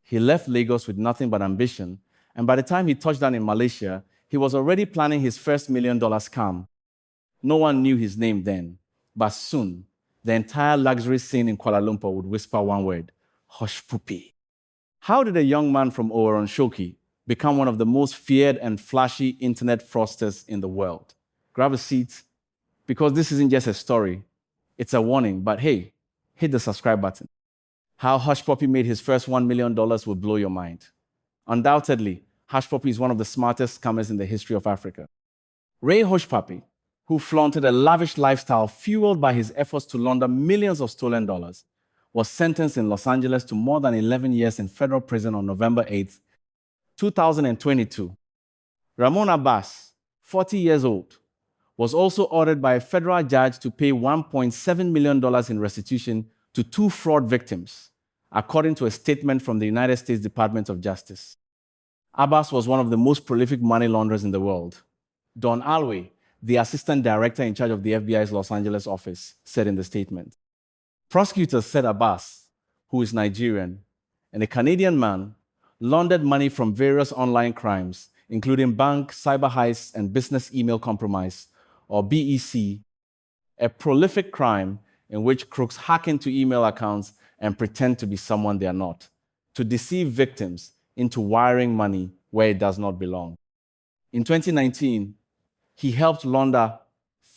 He left Lagos with nothing but ambition, and by the time he touched down in Malaysia, he was already planning his first $1 million scam. No one knew his name then, but soon, the entire luxury scene in Kuala Lumpur would whisper one word: Hushpuppy. How did a young man from Shoki become one of the most feared and flashy internet fraudsters in the world? Grab a seat, because this isn't just a story, it's a warning, but hey, hit the subscribe button. How Hushpuppy made his first $1 million will blow your mind. Undoubtedly, Hushpuppy is one of the smartest scammers in the history of Africa. Ray Hushpuppi, who flaunted a lavish lifestyle fueled by his efforts to launder millions of stolen dollars, was sentenced in Los Angeles to more than 11 years in federal prison on November 8, 2022. Ramon Abbas, 40 years old, was also ordered by a federal judge to pay $1.7 million in restitution to 2 fraud victims, according to a statement from the United States Department of Justice. Abbas was one of the most prolific money launderers in the world. Don Alway, the assistant director in charge of the FBI's Los Angeles office, said in the statement. Prosecutors said Abbas, who is Nigerian and a Canadian man, laundered money from various online crimes, including bank, cyber heists, and business email compromise, or BEC, a prolific crime in which crooks hack into email accounts and pretend to be someone they are not, to deceive victims into wiring money where it does not belong. In 2019, he helped launder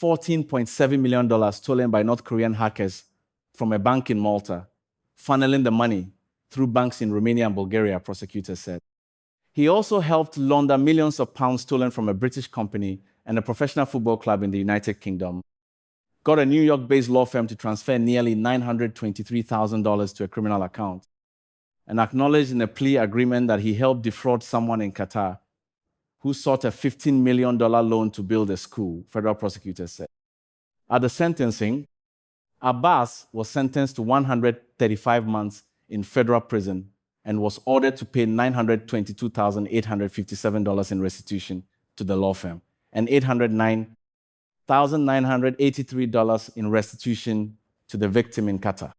$14.7 million stolen by North Korean hackers from a bank in Malta, funneling the money through banks in Romania and Bulgaria, prosecutors said. He also helped launder millions of pounds stolen from a British company and a professional football club in the United Kingdom, got a New York-based law firm to transfer nearly $923,000 to a criminal account, and acknowledged in a plea agreement that he helped defraud someone in Qatar who sought a $15 million loan to build a school, federal prosecutors said. At the sentencing, Abbas was sentenced to 135 months in federal prison and was ordered to pay $922,857 in restitution to the law firm and $809,983 in restitution to the victim in Qatar.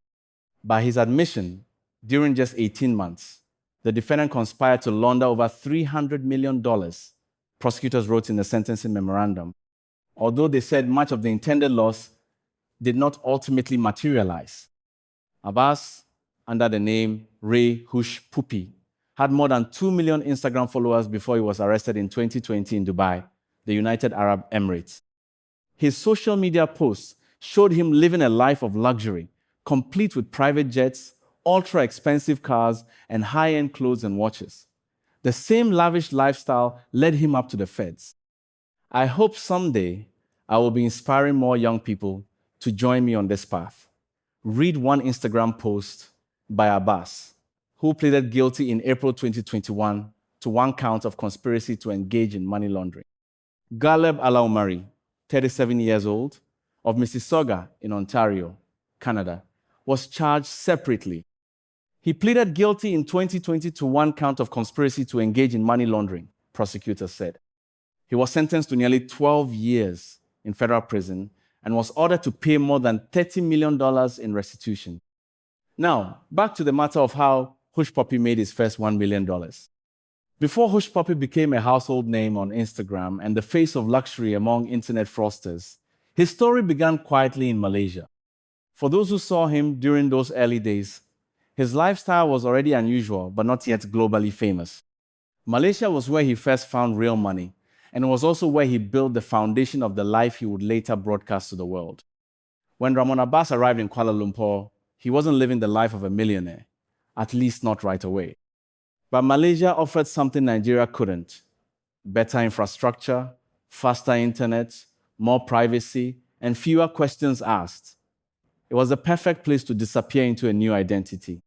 By his admission, during just 18 months, the defendant conspired to launder over $300 million, prosecutors wrote in the sentencing memorandum, although they said much of the intended loss did not ultimately materialize. Abbas, under the name Ray Hushpuppi, had more than 2 million Instagram followers before he was arrested in 2020 in Dubai, the United Arab Emirates. His social media posts showed him living a life of luxury, complete with private jets, ultra-expensive cars, and high-end clothes and watches. The same lavish lifestyle led him up to the feds. I hope someday I will be inspiring more young people to join me on this path. Read one Instagram post by Abbas, who pleaded guilty in April 2021 to 1 count of conspiracy to engage in money laundering. Galeb Alaumari, 37 years old, of Mississauga in Ontario, Canada, was charged separately. He pleaded guilty in 2020 to 1 count of conspiracy to engage in money laundering, prosecutors said. He was sentenced to nearly 12 years in federal prison and was ordered to pay more than $30 million in restitution. Now, back to the matter of how Hushpuppy made his first $1 million. Before Hushpuppy became a household name on Instagram and the face of luxury among internet fraudsters, his story began quietly in Malaysia. For those who saw him during those early days, his lifestyle was already unusual, but not yet globally famous. Malaysia was where he first found real money, and it was also where he built the foundation of the life he would later broadcast to the world. When Ramon Abbas arrived in Kuala Lumpur, he wasn't living the life of a millionaire, at least not right away. But Malaysia offered something Nigeria couldn't: better infrastructure, faster internet, more privacy, and fewer questions asked. It was the perfect place to disappear into a new identity.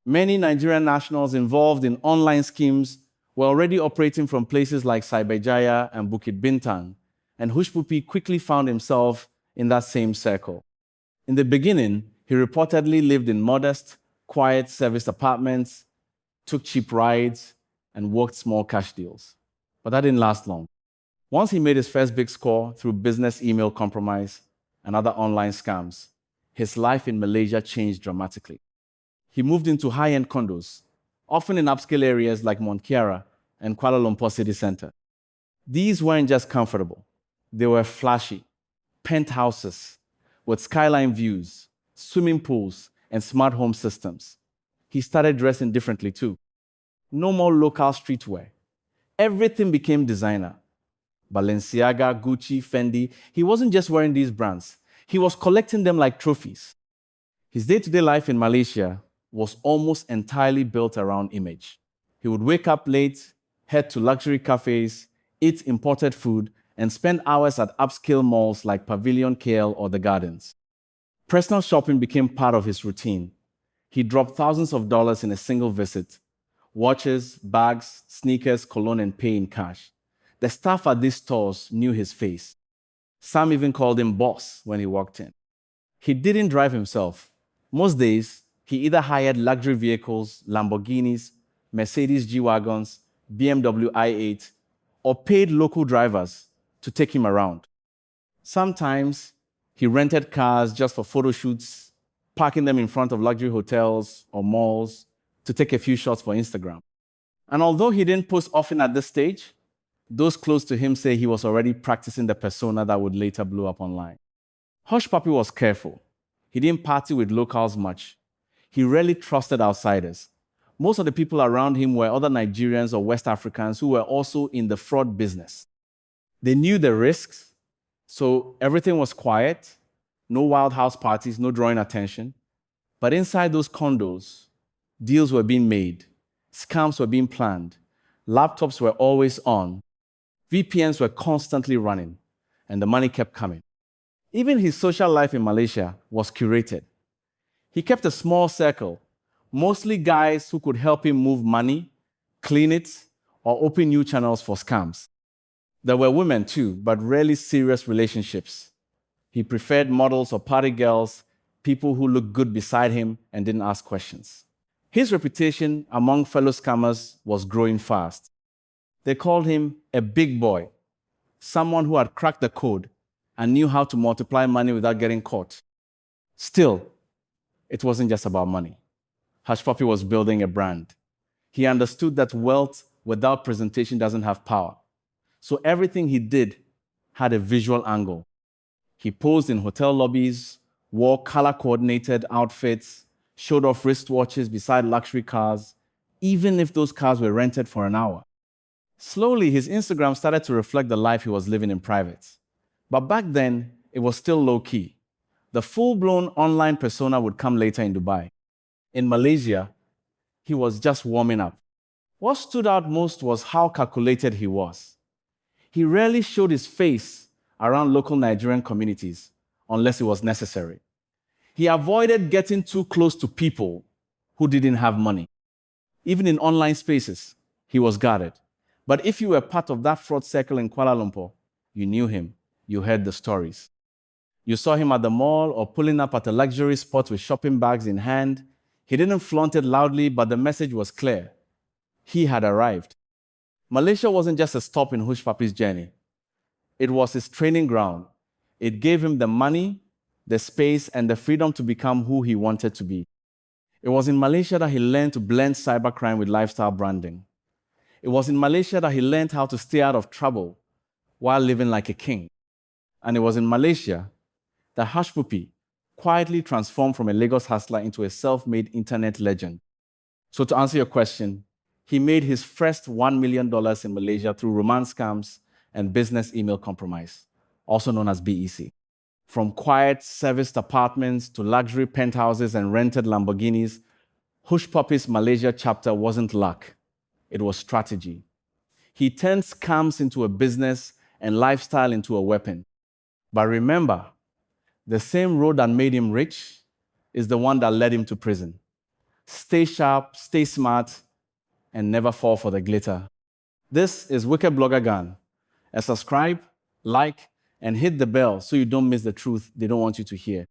Many Nigerian nationals involved in online schemes were already operating from places like Cyberjaya and Bukit Bintang, and Hushpuppy quickly found himself in that same circle. In the beginning, he reportedly lived in modest, quiet serviced apartments, took cheap rides, and worked small cash deals. But that didn't last long. Once he made his first big score through business email compromise and other online scams, his life in Malaysia changed dramatically. He moved into high-end condos, often in upscale areas like Mont Kiara and Kuala Lumpur city center. These weren't just comfortable, they were flashy. Penthouses with skyline views, swimming pools, and smart home systems. He started dressing differently too. No more local streetwear. Everything became designer. Balenciaga, Gucci, Fendi. He wasn't just wearing these brands, he was collecting them like trophies. His day-to-day life in Malaysia was almost entirely built around image. He would wake up late, head to luxury cafes, eat imported food, and spend hours at upscale malls like Pavilion KL or The Gardens. Personal shopping became part of his routine. He dropped thousands of dollars in a single visit: watches, bags, sneakers, cologne, and pay in cash. The staff at these stores knew his face. Some even called him boss when he walked in. He didn't drive himself. Most days, he either hired luxury vehicles, Lamborghinis, Mercedes G-Wagons, BMW i8, or paid local drivers to take him around. Sometimes he rented cars just for photo shoots, parking them in front of luxury hotels or malls to take a few shots for Instagram. And although he didn't post often at this stage, those close to him say he was already practicing the persona that would later blow up online. Hushpuppy was careful. He didn't party with locals much. He rarely trusted outsiders. Most of the people around him were other Nigerians or West Africans who were also in the fraud business. They knew the risks, so everything was quiet, no wild house parties, no drawing attention. But inside those condos, deals were being made, scams were being planned, laptops were always on, VPNs were constantly running, and the money kept coming. Even his social life in Malaysia was curated. He kept a small circle, mostly guys who could help him move money, clean it, or open new channels for scams. There were women too, but rarely serious relationships. He preferred models or party girls, people who looked good beside him and didn't ask questions. His reputation among fellow scammers was growing fast. They called him a big boy, someone who had cracked the code and knew how to multiply money without getting caught. Still, it wasn't just about money. Hushpuppy was building a brand. He understood that wealth without presentation doesn't have power. So everything he did had a visual angle. He posed in hotel lobbies, wore color-coordinated outfits, showed off wristwatches beside luxury cars, even if those cars were rented for an hour. Slowly, his Instagram started to reflect the life he was living in private. But back then, it was still low-key. The full-blown online persona would come later in Dubai. In Malaysia, he was just warming up. What stood out most was how calculated he was. He rarely showed his face around local Nigerian communities unless it was necessary. He avoided getting too close to people who didn't have money. Even in online spaces, he was guarded. But if you were part of that fraud circle in Kuala Lumpur, you knew him, you heard the stories. You saw him at the mall or pulling up at a luxury spot with shopping bags in hand. He didn't flaunt it loudly, but the message was clear. He had arrived. Malaysia wasn't just a stop in Hushpuppy's journey. It was his training ground. It gave him the money, the space, and the freedom to become who he wanted to be. It was in Malaysia that he learned to blend cybercrime with lifestyle branding. It was in Malaysia that he learned how to stay out of trouble while living like a king. And it was in Malaysia that Hushpuppy quietly transformed from a Lagos hustler into a self-made internet legend. So to answer your question, he made his first $1 million in Malaysia through romance scams and business email compromise, also known as BEC. From quiet, serviced apartments to luxury penthouses and rented Lamborghinis, Hushpuppy's Malaysia chapter wasn't luck, it was strategy. He turned scams into a business and lifestyle into a weapon. But remember, the same road that made him rich is the one that led him to prison. Stay sharp, stay smart, and never fall for the glitter. This is Wicked Blogger Gan. Subscribe, like, and hit the bell so you don't miss the truth they don't want you to hear.